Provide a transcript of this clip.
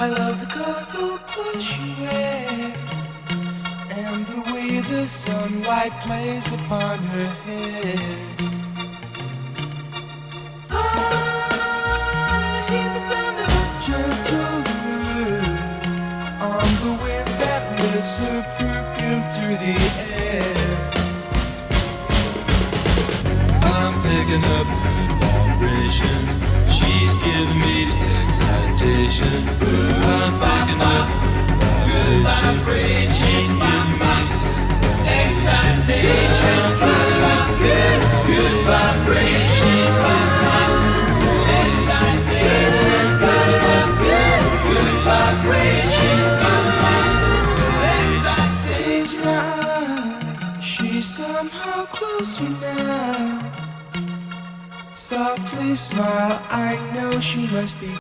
I love the colorful clothes she wears and the way the sunlight plays upon her hair. I hear the sound of a gentle wind on the wind that lifts her perfume through the air. I'm picking up good vibrations. She's giving me the excitations. I'm picking up good vibrations. She's giving me the excitations. Good vibrations. She's giving me the excitations. Good vibrations. She's giving me the excitations. Close my eyes. She's somehow closer now. Softly smile, I know she must be